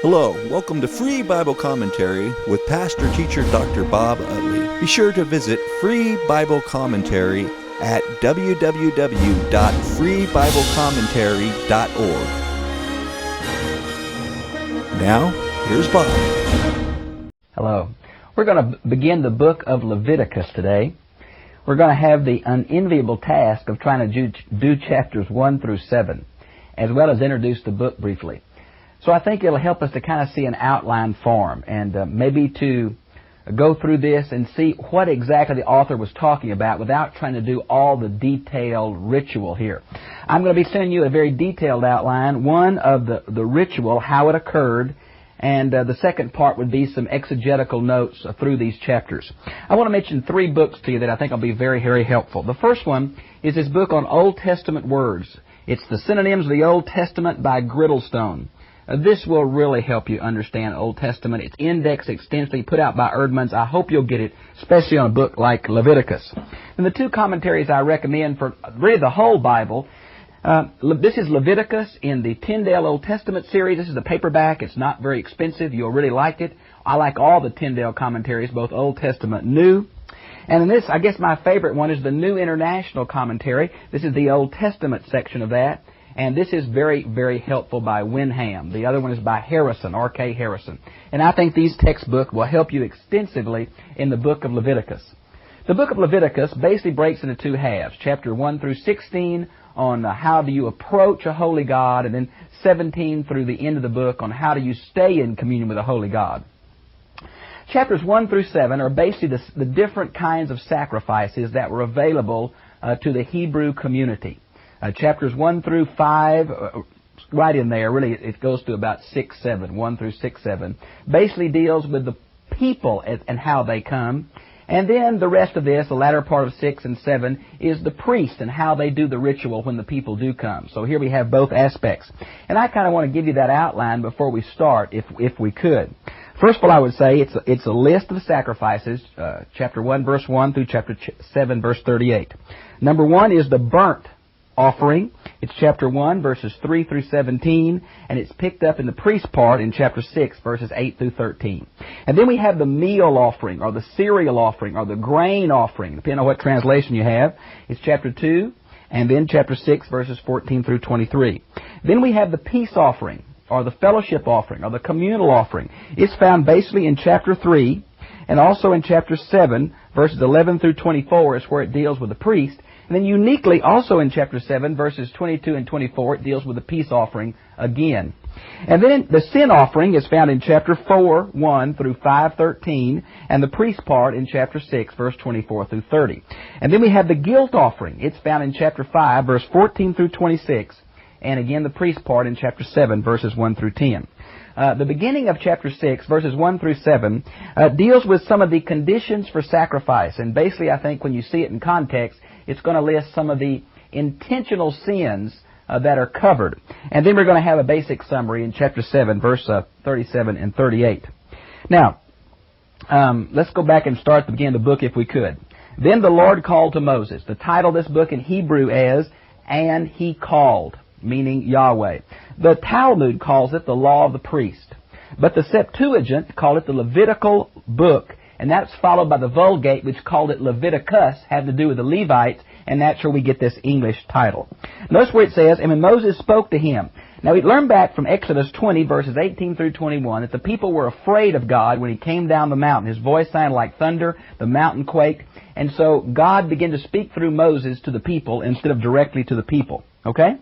Hello, welcome to Free Bible Commentary with Pastor Teacher Dr. Bob Utley. Be sure to visit Free Bible Commentary at www.freebiblecommentary.org. Now, here's Bob. Hello. We're going to begin the book of Leviticus today. We're going to have the unenviable task of trying to do chapters 1 through 7, as well as introduce the book briefly. So I think it'll help us to kind of see an outline form and maybe to go through this and see what exactly the author was talking about without trying to do all the detailed ritual here. I'm going to be sending you a very detailed outline, one of the ritual, how it occurred, and the second part would be some exegetical notes through these chapters. I want to mention 3 books to you that I think will be very, very helpful. The first one is this book on Old Testament words. It's the Synonyms of the Old Testament by Griddlestone. This will really help you understand Old Testament. It's indexed extensively, put out by Erdman's. I hope you'll get it, especially on a book like Leviticus. And the 2 commentaries I recommend for really the whole Bible, this is Leviticus in the Tyndale Old Testament series. This is the paperback. It's not very expensive. You'll really like it. I like all the Tyndale commentaries, both Old Testament and New. And in this, I guess my favorite one is the New International Commentary. This is the Old Testament section of that. And this is very, very helpful by Wenham. The other one is by Harrison, R.K. Harrison. And I think these textbooks will help you extensively in the book of Leviticus. The book of Leviticus basically breaks into 2 halves. Chapter 1 through 16 on how do you approach a holy God, and then 17 through the end of the book on how do you stay in communion with a holy God. Chapters 1 through 7 are basically the different kinds of sacrifices that were available to the Hebrew community. Chapters 1 through 5, right in there, really it goes to about 6, 7, 1 through 6, 7, basically deals with the people and how they come. And then the rest of this, the latter part of 6 and 7, is the priest and how they do the ritual when the people do come. So here we have both aspects. And I kind of want to give you that outline before we start, if we could. First of all, I would say it's a list of sacrifices, chapter 1, verse 1 through chapter 7, verse 38. Number 1 is the burnt offering. It's chapter 1, verses 3 through 17, and it's picked up in the priest part in chapter 6, verses 8 through 13. And then we have the meal offering, or the cereal offering, or the grain offering, depending on what translation you have. It's chapter 2, and then chapter 6, verses 14 through 23. Then we have the peace offering, or the fellowship offering, or the communal offering. It's found basically in chapter 3, and also in chapter 7, verses 11 through 24 is where it deals with the priest. And then uniquely, also in chapter 7, verses 22 and 24, it deals with the peace offering again. And then the sin offering is found in chapter 4, 1 through 5:13, and the priest part in chapter 6, verse 24 through 30. And then we have the guilt offering. It's found in chapter 5, verse 14 through 26, and again the priest part in chapter 7, verses 1 through 10. The beginning of chapter 6, verses 1 through 7, deals with some of the conditions for sacrifice. And basically, I think when you see it in context, it's going to list some of the intentional sins that are covered. And then we're going to have a basic summary in chapter 7, verse 37 and 38. Now, let's go back and start at the beginning of the book if we could. Then the Lord called to Moses. The title of this book in Hebrew is, "And He Called," meaning Yahweh. The Talmud calls it the Law of the Priest. But the Septuagint called it the Levitical book, and that's followed by the Vulgate, which called it Leviticus, had to do with the Levites, and that's where we get this English title. Notice where it says, "And when Moses spoke to him." Now we learn back from Exodus 20, verses 18 through 21, that the people were afraid of God when He came down the mountain. His voice sounded like thunder, the mountain quaked, and so God began to speak through Moses to the people instead of directly to the people. Okay?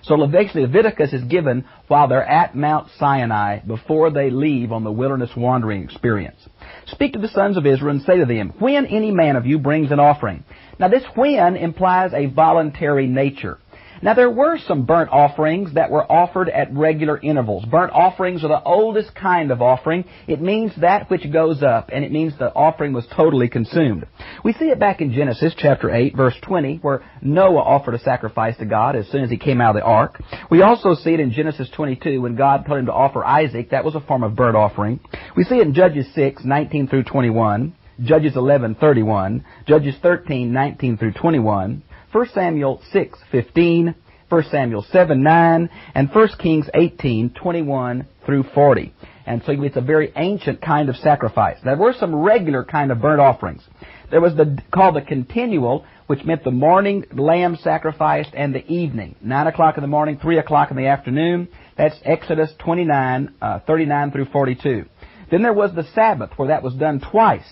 So Leviticus is given while they're at Mount Sinai before they leave on the wilderness wandering experience. "Speak to the sons of Israel and say to them, when any man of you brings an offering." Now this when implies a voluntary nature. Now there were some burnt offerings that were offered at regular intervals. Burnt offerings are the oldest kind of offering. It means that which goes up, and it means the offering was totally consumed. We see it back in Genesis chapter 8, verse 20, where Noah offered a sacrifice to God as soon as he came out of the ark. We also see it in Genesis 22 when God told him to offer Isaac. That was a form of burnt offering. We see it in Judges 6, 19 through 21, Judges 11, 31, Judges 13, 19 through 21, 1 Samuel 6, 15, 1 Samuel 7, 9, and 1 Kings 18, 21 through 40. And so it's a very ancient kind of sacrifice. There were some regular kind of burnt offerings. There was called the continual, which meant the morning lamb sacrificed and the evening. 9 o'clock in the morning, 3 o'clock in the afternoon. That's Exodus 29, 39 through 42. Then there was the Sabbath, where that was done twice.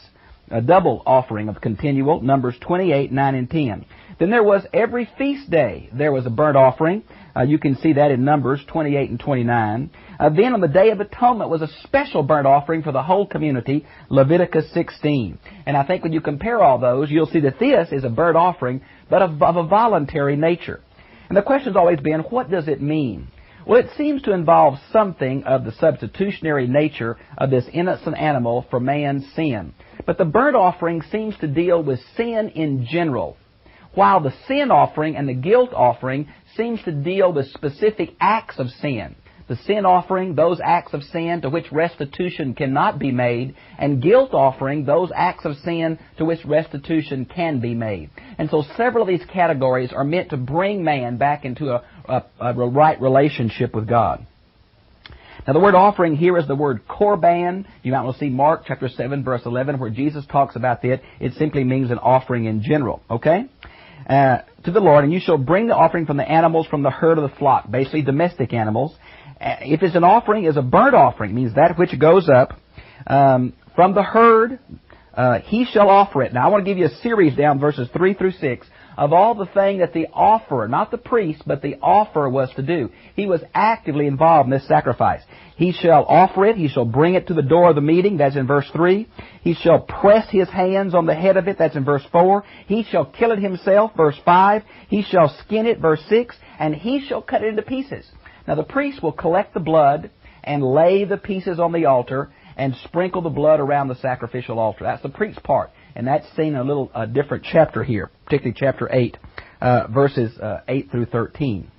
A double offering of continual, Numbers 28, 9, and 10. Then there was every feast day, there was a burnt offering. You can see that in Numbers 28 and 29. Then on the Day of Atonement was a special burnt offering for the whole community, Leviticus 16. And I think when you compare all those, you'll see that this is a burnt offering, but of a voluntary nature. And the question's always been, what does it mean? Well, it seems to involve something of the substitutionary nature of this innocent animal for man's sin. But the burnt offering seems to deal with sin in general, while the sin offering and the guilt offering seems to deal with specific acts of sin. The sin offering, those acts of sin to which restitution cannot be made, and guilt offering, those acts of sin to which restitution can be made. And so several of these categories are meant to bring man back into a right relationship with God. Now the word offering here is the word korban. You might want to see Mark chapter 7 verse 11 where Jesus talks about that. It simply means an offering in general. Okay? To the Lord, and you shall bring the offering from the animals from the herd of the flock, basically domestic animals. If it's an offering, it's a burnt offering, means that which goes up from the herd, he shall offer it. Now I want to give you a series down verses 3 through 6 of all the thing that the offerer, not the priest, but the offerer was to do. He was actively involved in this sacrifice. He shall offer it. He shall bring it to the door of the meeting. That's in verse 3. He shall press his hands on the head of it. That's in verse 4. He shall kill it himself. Verse 5. He shall skin it. Verse 6. And he shall cut it into pieces. Now the priest will collect the blood and lay the pieces on the altar and sprinkle the blood around the sacrificial altar. That's the priest's part. And that's seen in a little different chapter here, particularly chapter 8, verses 8 through 13.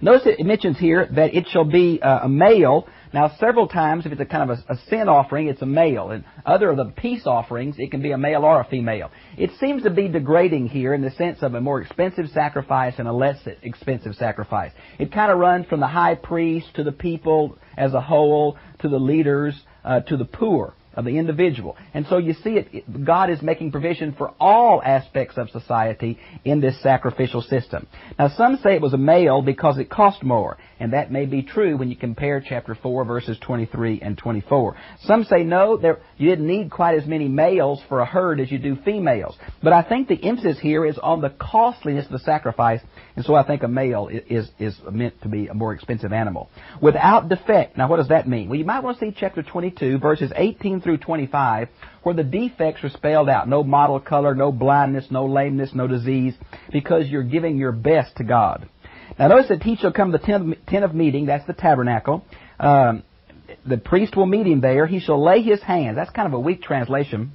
Notice it mentions here that it shall be a male. Now, several times, if it's a kind of a sin offering, it's a male. And other of the peace offerings, it can be a male or a female. It seems to be degrading here in the sense of a more expensive sacrifice and a less expensive sacrifice. It kind of runs from the high priest to the people as a whole, to the leaders, to the poor of the individual. And so you see God is making provision for all aspects of society in this sacrificial system. Now some say it was a male because it cost more, and that may be true when you compare chapter 4 verses 23 and 24. Some say no, you didn't need quite as many males for a herd as you do females. But I think the emphasis here is on the costliness of the sacrifice, and so I think a male is meant to be a more expensive animal. Without defect. Now what does that mean? Well, you might want to see chapter 22 verses 18 through 25, where the defects are spelled out. No mottled color, no blindness, no lameness, no disease, because you're giving your best to God. Now notice that he shall come to the tent of meeting, that's the tabernacle. The priest will meet him there. He shall lay his hands. That's kind of a weak translation.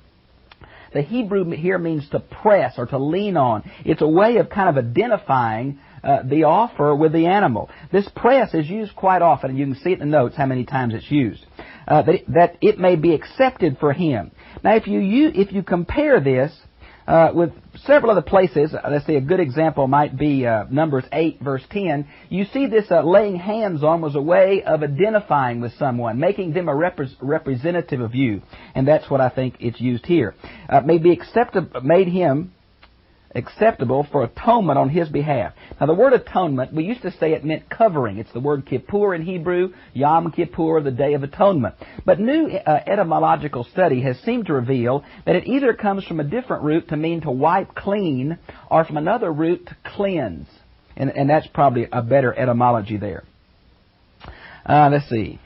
The Hebrew here means to press or to lean on. It's a way of kind of identifying the offer with the animal. This press is used quite often, and you can see it in the notes how many times it's used. That it may be accepted for him. Now, if you compare this with several other places, let's say a good example might be Numbers 8, verse 10. You see this laying hands on was a way of identifying with someone, making them a representative of you, and that's what I think it's used here. Made him acceptable for atonement on his behalf. Now the word atonement, we used to say it meant covering. It's the word Kippur in Hebrew, Yom Kippur, the Day of Atonement. But new etymological study has seemed to reveal that it either comes from a different root to mean to wipe clean, or from another root to cleanse. And that's probably a better etymology there. Let's see.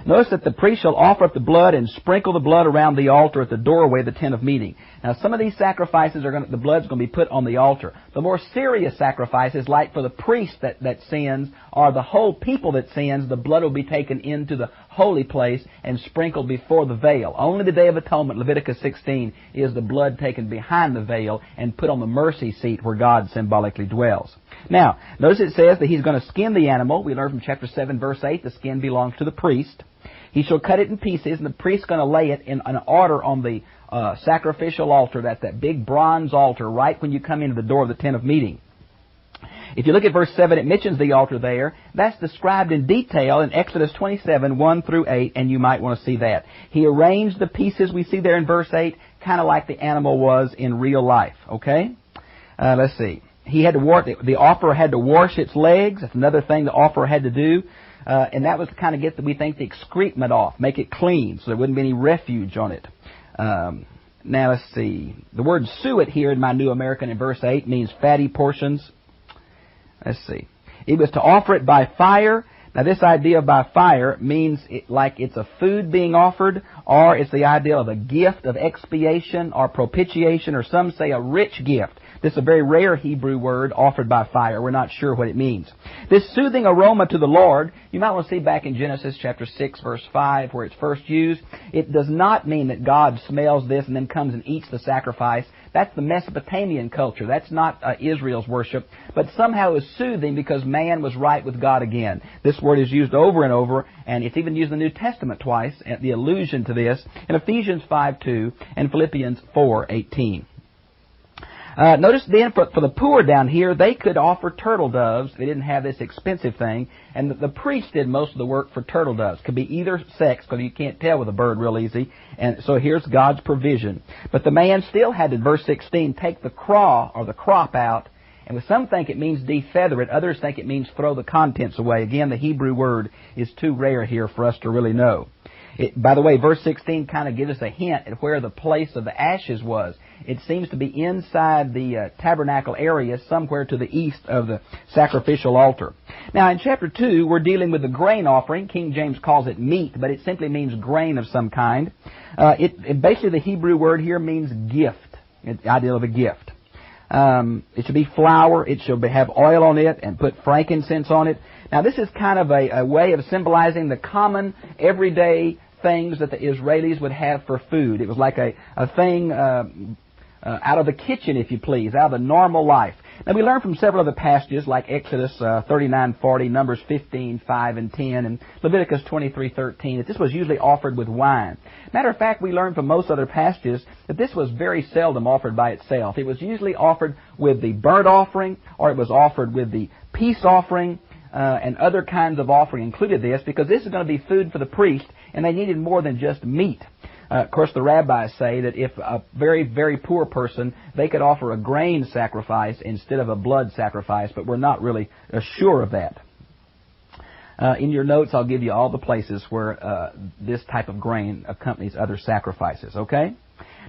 Notice that the priest shall offer up the blood and sprinkle the blood around the altar at the doorway of the tent of meeting. Now, some of these sacrifices the blood's going to be put on the altar. The more serious sacrifices, like for the priest that sins, or the whole people that sins, the blood will be taken into the holy place and sprinkled before the veil. Only the Day of Atonement, Leviticus 16, is the blood taken behind the veil and put on the mercy seat where God symbolically dwells. Now, notice it says that he's going to skin the animal. We learned from chapter 7, verse 8, the skin belongs to the priest. He shall cut it in pieces, and the priest's going to lay it in an order on the sacrificial altar. That's that big bronze altar right when you come into the door of the tent of meeting. If you look at verse 7, it mentions the altar there. That's described in detail in Exodus 27, 1 through 8, and you might want to see that. He arranged the pieces we see there in verse 8, kind of like the animal was in real life, okay? Let's see. He had to the offerer had to wash its legs. That's another thing the offerer had to do. And that was to kind of get, we think, the excrement off, make it clean, so there wouldn't be any refuge on it. Now, let's see. The word suet here in my New American in verse 8 means fatty portions. Let's see. It was to offer it by fire. Now, this idea by fire means like it's a food being offered, or it's the idea of a gift of expiation or propitiation, or some say a rich gift. This is a very rare Hebrew word, offered by fire. We're not sure what it means. This soothing aroma to the Lord, you might want to see back in Genesis chapter 6, verse 5, where it's first used. It does not mean that God smells this and then comes and eats the sacrifice. That's the Mesopotamian culture. That's not Israel's worship. But somehow it was soothing because man was right with God again. This word is used over and over, and it's even used in the New Testament twice, the allusion to this, in Ephesians 5:2 and Philippians 4:18. Notice then, for the poor down here, they could offer turtle doves. They didn't have this expensive thing. And the priest did most of the work for turtle doves. Could be either sex, because you can't tell with a bird real easy. And so here's God's provision. But the man still had to, verse 16, take the craw or the crop out. And some think it means defeather it. Others think it means throw the contents away. Again, the Hebrew word is too rare here for us to really know. By the way, verse 16 kind of gives us a hint at where the place of the ashes was. It seems to be inside the tabernacle area, somewhere to the east of the sacrificial altar. Now, in chapter 2, we're dealing with the grain offering. King James calls it meat, but it simply means grain of some kind. Basically, the Hebrew word here means gift, the idea of a gift. It should be flour. It should have oil on it and put frankincense on it. Now, this is kind of a way of symbolizing the common, everyday things that the Israelis would have for food. It was like a thing out of the kitchen, if you please, out of the normal life. Now, we learn from several other passages like Exodus 39:40, Numbers 15:5 and 10, and Leviticus 23:13 that this was usually offered with wine. Matter of fact, we learn from most other passages that this was very seldom offered by itself. It was usually offered with the burnt offering, or it was offered with the peace offering, and other kinds of offering included this, because this is going to be food for the priest, and they needed more than just meat. Of course, the rabbis say that if a very, very poor person, they could offer a grain sacrifice instead of a blood sacrifice, but we're not really sure of that. In your notes, I'll give you all the places where this type of grain accompanies other sacrifices, okay?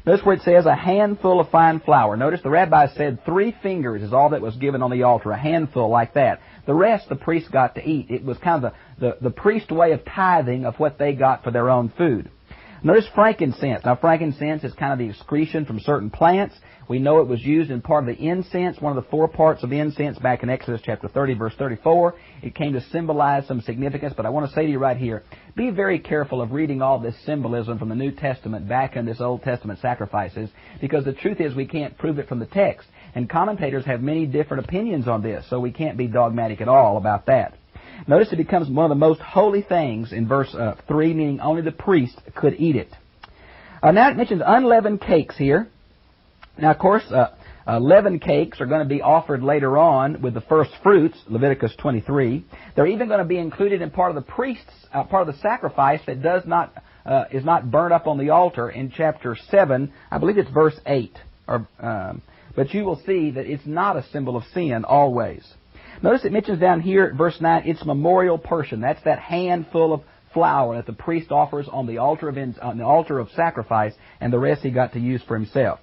Notice where it says a handful of fine flour. Notice the rabbi said 3 fingers is all that was given on the altar, a handful like that. The rest the priest got to eat. It was kind of the priest's way of tithing of what they got for their own food. Notice frankincense. Now, frankincense is kind of the excretion from certain plants. We know it was used in part of the incense, one of the 4 parts of the incense back in Exodus chapter 30, verse 34. It came to symbolize some significance, but I want to say to you right here, be very careful of reading all this symbolism from the New Testament back in this Old Testament sacrifices, because the truth is we can't prove it from the text. And commentators have many different opinions on this, so we can't be dogmatic at all about that. Notice it becomes one of the most holy things in verse 3, meaning only the priest could eat it. Now it mentions unleavened cakes here. Now, of course, leavened cakes are going to be offered later on with the first fruits, Leviticus 23. They're even going to be included in part of the priest's, part of the sacrifice that is not burned up on the altar in chapter 7. I believe it's verse 8. But you will see that it's not a symbol of sin always. Notice it mentions down here at verse 9, its memorial portion. That's that handful of flour that the priest offers on the altar of sacrifice, and the rest he got to use for himself.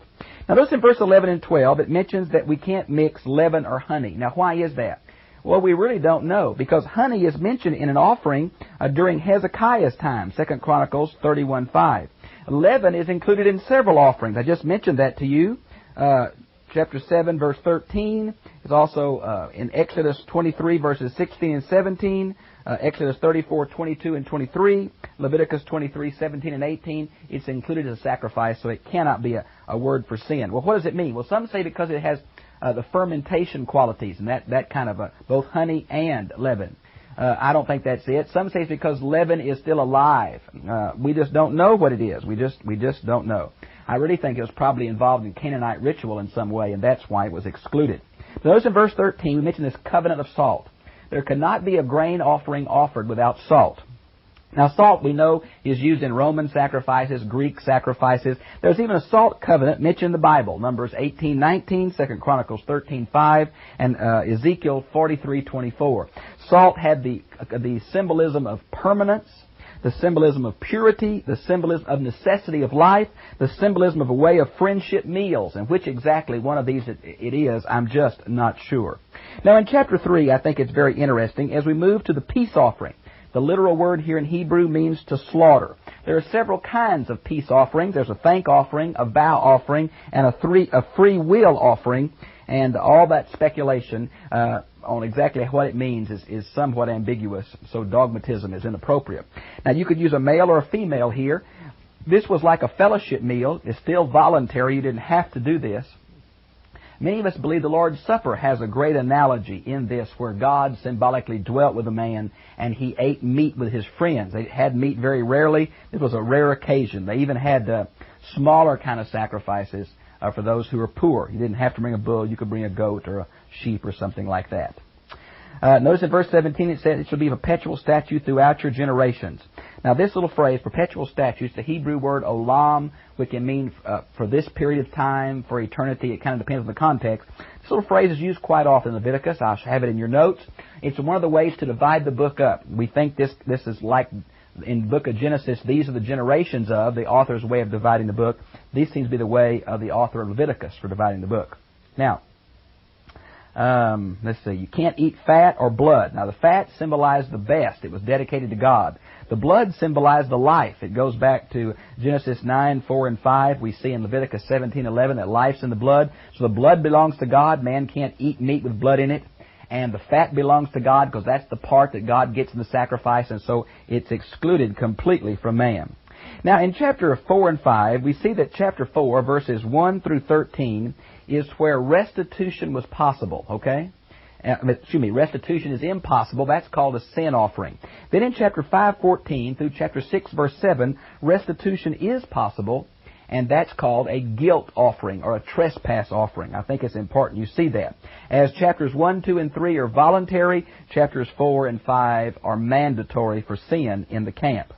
Now notice in verse 11 and 12, it mentions that we can't mix leaven or honey. Now why is that? Well, we really don't know, because honey is mentioned in an offering during Hezekiah's time, 2 Chronicles 31:5. Leaven is included in several offerings. I just mentioned that to you. Chapter 7, verse 13 is also in Exodus 23, verses 16 and 17, Exodus 34, 22 and 23, Leviticus 23, 17 and 18. It's included as a sacrifice, so it cannot be a word for sin. Well, what does it mean? Well, some say because it has the fermentation qualities, and that kind of both honey and leaven. I don't think that's it. Some say it's because leaven is still alive. We just don't know what it is. We just don't know. I really think it was probably involved in Canaanite ritual in some way, and that's why it was excluded. Notice in verse 13, we mentioned this covenant of salt. There cannot be a grain offering offered without salt. Now, salt, we know, is used in Roman sacrifices, Greek sacrifices. There's even a salt covenant mentioned in the Bible, Numbers 18:19, 2 Chronicles 13:5, and Ezekiel 43:24. Salt had the symbolism of permanence, the symbolism of purity, the symbolism of necessity of life, the symbolism of a way of friendship meals, and which exactly one of these it is, I'm just not sure. Now, in chapter 3, I think it's very interesting as we move to the peace offering. The literal word here in Hebrew means to slaughter. There are several kinds of peace offerings. There's a thank offering, a vow offering, and a free will offering. And all that speculation on exactly what it means is somewhat ambiguous, so dogmatism is inappropriate. Now, you could use a male or a female here. This was like a fellowship meal. It's still voluntary. You didn't have to do this. Many of us believe the Lord's Supper has a great analogy in this, where God symbolically dwelt with a man and he ate meat with his friends. They had meat very rarely. It was a rare occasion. They even had smaller kind of sacrifices for those who were poor. You didn't have to bring a bull. You could bring a goat or a sheep or something like that. Notice in verse 17 it says, it shall be a perpetual statute throughout your generations. Now, this little phrase, perpetual statute, is the Hebrew word olam, which can mean for this period of time, for eternity. It kind of depends on the context. This little phrase is used quite often in Leviticus. I'll have it in your notes. It's one of the ways to divide the book up. We think this is like in the book of Genesis, these are the generations of the author's way of dividing the book. These seems to be the way of the author of Leviticus for dividing the book. Now, let's see. You can't eat fat or blood. Now, the fat symbolized the best. It was dedicated to God. The blood symbolized the life. It goes back to Genesis 9:4 and 5. We see in Leviticus 17:11 that life's in the blood. So the blood belongs to God. Man can't eat meat with blood in it. And the fat belongs to God because that's the part that God gets in the sacrifice, and so it's excluded completely from man. Now, in chapter 4 and 5, we see that chapter 4, verses 1 through 13, is where restitution was possible, okay? Restitution is impossible. That's called a sin offering. Then in chapter 5:14 through chapter 6, verse 7, restitution is possible, and that's called a guilt offering or a trespass offering. I think it's important you see that. As chapters 1, 2, and 3 are voluntary, chapters 4 and 5 are mandatory for sin in the camp.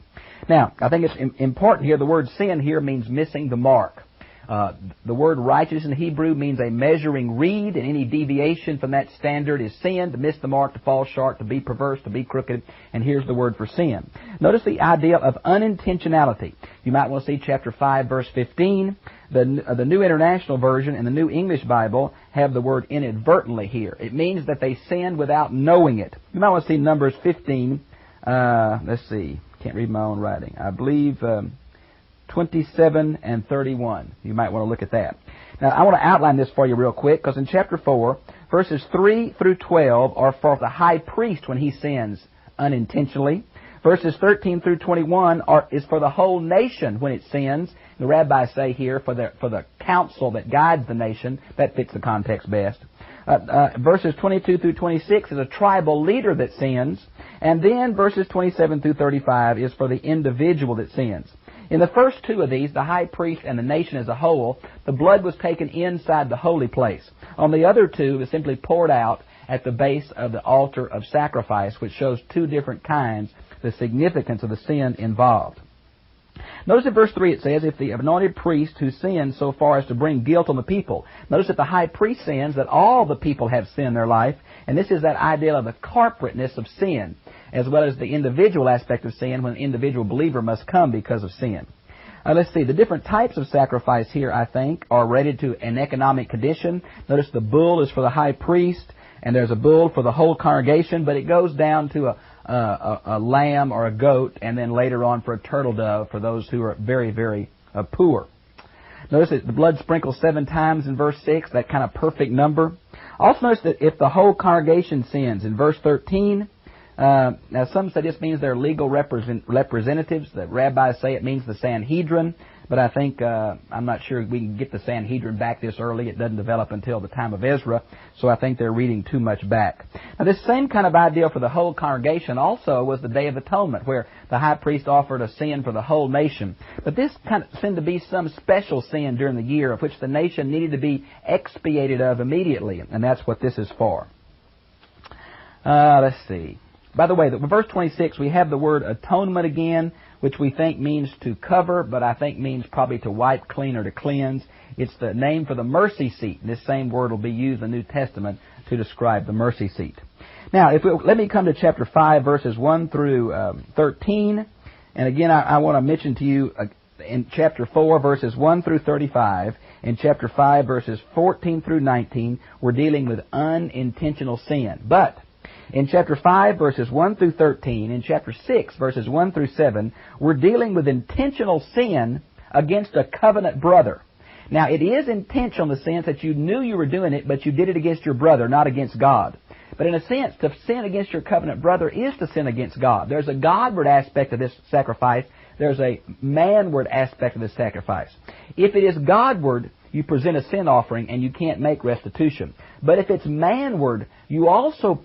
Now, I think it's important here. The word sin here means missing the mark. The word righteous in Hebrew means a measuring reed, and any deviation from that standard is sin, to miss the mark, to fall short, to be perverse, to be crooked, and here's the word for sin. Notice the idea of unintentionality. You might want to see chapter 5, verse 15. The New International Version and the New English Bible have the word inadvertently here. It means that they sinned without knowing it. You might want to see Numbers 15. Let's see. Can't read my own writing. I believe 27 and 31. You might want to look at that. Now, I want to outline this for you real quick, because in chapter 4, verses 3 through 12 are for the high priest when he sins unintentionally. Verses 13 through 21 is for the whole nation when it sins. The rabbis say here for the council that guides the nation. That fits the context best. Verses 22 through 26 is a tribal leader that sins. And then verses 27 through 35 is for the individual that sins. In the first two of these, the high priest and the nation as a whole, the blood was taken inside the holy place. On the other two, it was simply poured out at the base of the altar of sacrifice, which shows two different kinds, the significance of the sin involved. Notice in verse 3 it says, if the anointed priest who sins so far as to bring guilt on the people. Notice that the high priest sins, that all the people have sin in their life, and this is that idea of the corporateness of sin, as well as the individual aspect of sin when an individual believer must come because of sin. Let's see, the different types of sacrifice here, I think, are related to an economic condition. Notice the bull is for the high priest, and there's a bull for the whole congregation, but it goes down to a lamb or a goat, and then later on for a turtle dove for those who are very, very poor. Notice that the blood sprinkled 7 times in verse 6, that kind of perfect number. Also notice that if the whole congregation sins, in verse 13, Now, some say this means they're legal representatives. The rabbis say it means the Sanhedrin. But I think, I'm not sure we can get the Sanhedrin back this early. It doesn't develop until the time of Ezra. So I think they're reading too much back. Now, this same kind of idea for the whole congregation also was the Day of Atonement, where the high priest offered a sin for the whole nation. But this kind of seemed to be some special sin during the year of which the nation needed to be expiated of immediately. And that's what this is for. Let's see. By the way, verse 26, we have the word atonement again, which we think means to cover, but I think means probably to wipe clean or to cleanse. It's the name for the mercy seat. This same word will be used in the New Testament to describe the mercy seat. Now, let me come to chapter 5, verses 1 through 13. And again, I want to mention to you in chapter 4, verses 1 through 35, in chapter 5, verses 14 through 19, we're dealing with unintentional sin. But in chapter 5, verses 1 through 13, in chapter 6, verses 1 through 7, we're dealing with intentional sin against a covenant brother. Now, it is intentional in the sense that you knew you were doing it, but you did it against your brother, not against God. But in a sense, to sin against your covenant brother is to sin against God. There's a Godward aspect of this sacrifice. There's a manward aspect of this sacrifice. If it is Godward, you present a sin offering and you can't make restitution. But if it's manward, you also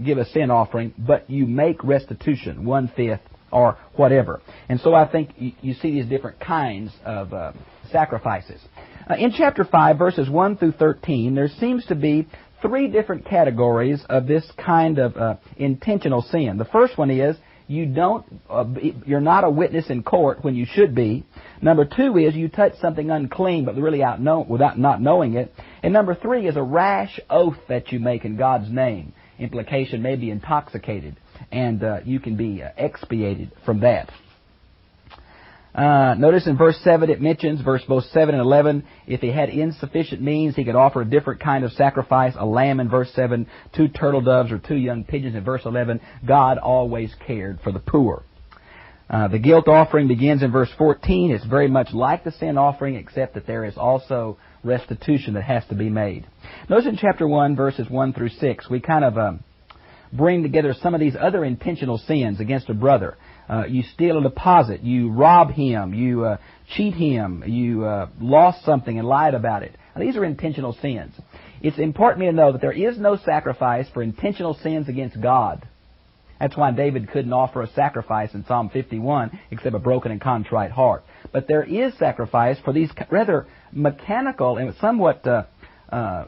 give a sin offering, but you make restitution, 1/5 or whatever. And so I think you see these different kinds of sacrifices. In chapter 5, verses 1 through 13, there seems to be 3 different categories of this kind of intentional sin. The first one is you're not a witness in court when you should be. Number 2 is you touch something unclean but really without not knowing it. And number 3 is a rash oath that you make in God's name. Implication may be intoxicated, and you can be expiated from that. Notice in verse 7 it mentions, both 7 and 11, if he had insufficient means, he could offer a different kind of sacrifice, a lamb in verse 7, 2 turtle doves or 2 young pigeons in verse 11. God always cared for the poor. The guilt offering begins in verse 14. It's very much like the sin offering, except that there is also restitution that has to be made. Notice in chapter 1, verses 1 through 6, we kind of bring together some of these other intentional sins against a brother. You steal a deposit, you rob him, you cheat him, you lost something and lied about it. Now, these are intentional sins. It's important for me to know that there is no sacrifice for intentional sins against God. That's why David couldn't offer a sacrifice in Psalm 51 except a broken and contrite heart. But there is sacrifice for these rather mechanical and somewhat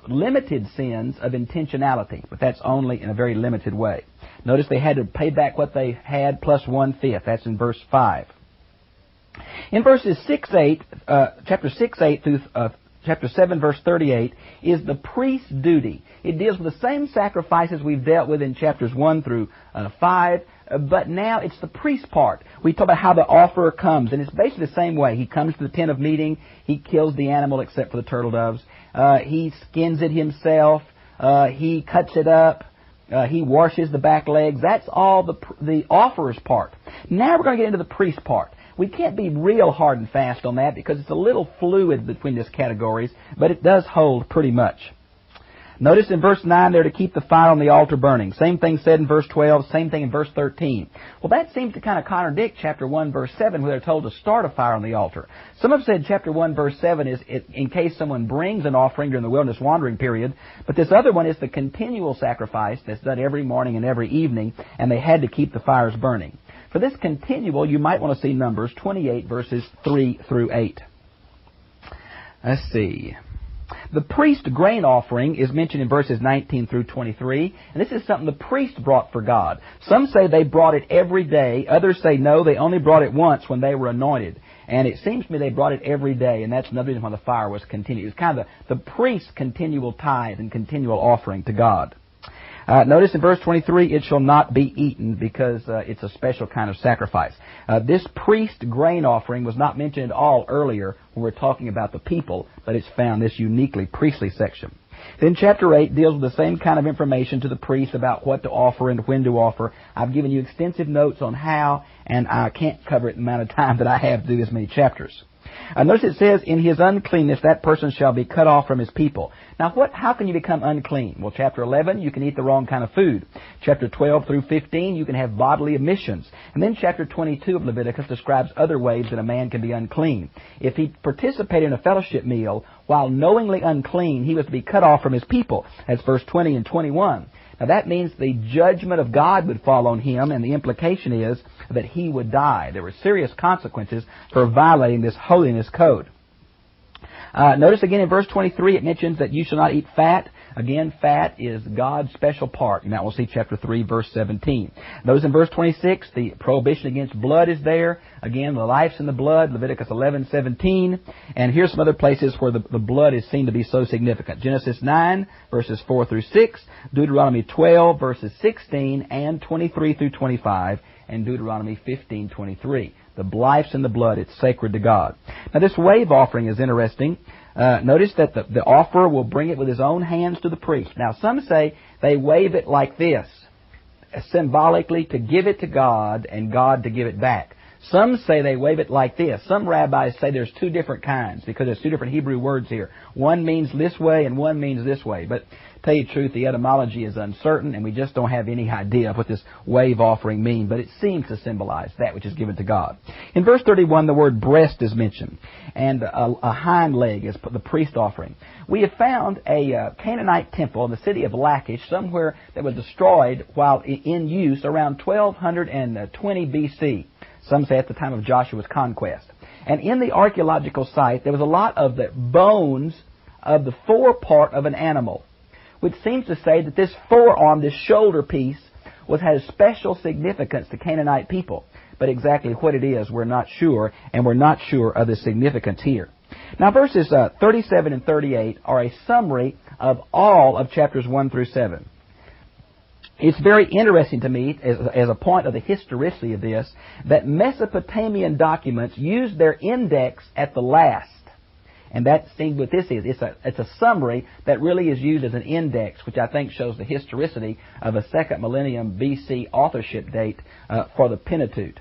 limited sins of intentionality, but that's only in a very limited way. Notice they had to pay back what they had plus 1/5. That's in verse 5. In verses 6-8, chapter 6-8 through chapter 7, verse 38, is the priest's duty. It deals with the same sacrifices we've dealt with in chapters 1 through 5, but now it's the priest part. We talk about how the offerer comes, and it's basically the same way. He comes to the tent of meeting, he kills the animal except for the turtle doves, he skins it himself, he cuts it up, he washes the back legs. That's all the offerer's part. Now we're going to get into the priest part. We can't be real hard and fast on that because it's a little fluid between these categories, but it does hold pretty much. Notice in verse 9 they're to keep the fire on the altar burning. Same thing said in verse 12, same thing in verse 13. Well, that seems to kind of contradict chapter 1, verse 7, where they're told to start a fire on the altar. Some have said chapter 1, verse 7 is in case someone brings an offering during the wilderness wandering period, but this other one is the continual sacrifice that's done every morning and every evening, and they had to keep the fires burning. For this continual, you might want to see Numbers 28, verses 3 through 8. Let's see. The priest grain offering is mentioned in verses 19 through 23, and this is something the priest brought for God. Some say they brought it every day. Others say no, they only brought it once when they were anointed. And it seems to me they brought it every day, and that's another reason why the fire was continued. It's kind of the priest's continual tithe and continual offering to God. Notice in verse 23, it shall not be eaten because it's a special kind of sacrifice. This priest grain offering was not mentioned at all earlier when we're talking about the people, but it's found in this uniquely priestly section. Then chapter 8 deals with the same kind of information to the priest about what to offer and when to offer. I've given you extensive notes on how, and I can't cover it in the amount of time that I have to do this many chapters. Notice it says, in his uncleanness that person shall be cut off from his people. Now, how can you become unclean? Well, chapter 11, you can eat the wrong kind of food. Chapter 12 through 15, you can have bodily emissions. And then chapter 22 of Leviticus describes other ways that a man can be unclean. If he participated in a fellowship meal while knowingly unclean, he was to be cut off from his people. That's verse 20 and 21. Now, that means the judgment of God would fall on him, and the implication is that he would die. There were serious consequences for violating this holiness code. Notice again in verse 23, it mentions that you shall not eat fat. Again, fat is God's special part. Now we'll see chapter 3, verse 17. Notice in verse 26, the prohibition against blood is there. Again, the life's in the blood, Leviticus 11:17. And here's some other places where the blood is seen to be so significant. Genesis 9, verses 4 through 6, Deuteronomy 12, verses 16 and 23 through 25, and Deuteronomy 15:23. The life's in the blood. It's sacred to God. Now, this wave offering is interesting. Notice that the offerer will bring it with his own hands to the priest. Now, some say they wave it like this, symbolically to give it to God and God to give it back. Some say they wave it like this. Some rabbis say there's two different kinds because there's two different Hebrew words here. One means this way and one means this way. But to tell you the truth, the etymology is uncertain and we just don't have any idea of what this wave offering means. But it seems to symbolize that which is given to God. In verse 31, the word breast is mentioned. And a hind leg is the priest offering. We have found a Canaanite temple in the city of Lachish, somewhere that was destroyed while in use around 1220 B.C., some say at the time of Joshua's conquest. And in the archaeological site, there was a lot of the bones of the forepart of an animal, which seems to say that this forearm, this shoulder piece, had a special significance to Canaanite people. But exactly what it is, we're not sure, and we're not sure of the significance here. Now, verses 37 and 38 are a summary of all of chapters 1 through 7. It's very interesting to me, as a point of the historicity of this, that Mesopotamian documents use their index at the last. And that seems what this is. It's a summary that really is used as an index, which I think shows the historicity of a 2nd millennium BC authorship date for the Pentateuch.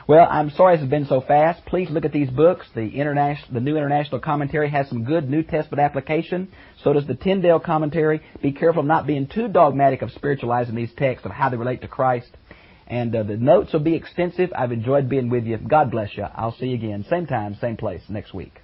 Well, I'm sorry this has been so fast. Please look at these books. The New International Commentary has some good New Testament application. So does the Tyndale Commentary. Be careful of not being too dogmatic of spiritualizing these texts of how they relate to Christ. And the notes will be extensive. I've enjoyed being with you. God bless you. I'll see you again. Same time, same place next week.